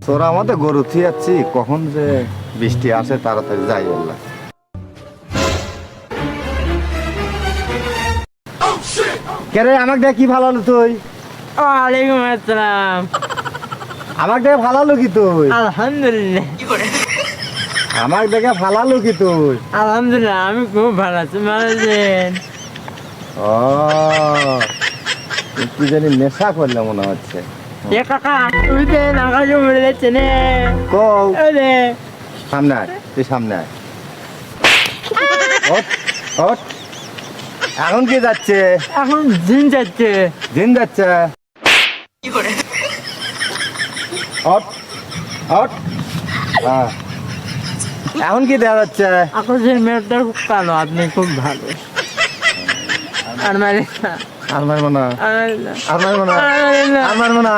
তোরা আমাদের গরু থিয়াচ্ছি, কখন যে বৃষ্টি আসে তাড়াতাড়ি যাই বললাম। কে রে, আমাকে দেখ কি ভালো হলো তুই? ওয়ালাইকুম আসসালাম। আমাকে দেখে ভালো হলো কি তুই? আলহামদুলিল্লাহ। আমাকে দেখে ভালো হলো কি তুই? আলহামদুলিল্লাহ, আমি খুব ভালো আছি। ভালো আছেন? ও, তুই জানি নেশা করলে মনে হচ্ছে। এ কাকা, তুই তো নাকাশে মরে যাচ্ছে নে। কও, ওরে, সামনে আয়, তুই সামনে আয়। ওঠ, ওঠ। এখন কি যাচ্ছে? এখন দিন যাচ্ছে। দিন যাচ্ছে। ওঠ, ওঠ। হ্যাঁ। এখন কি দেখা যাচ্ছে? আকাশের মেঘটা খুব কালো, আপনি খুব ভালো। আর মারি না, আর মারবো না, আর মারি না, আর মারবো না, আর মারি না, আর মারবো না।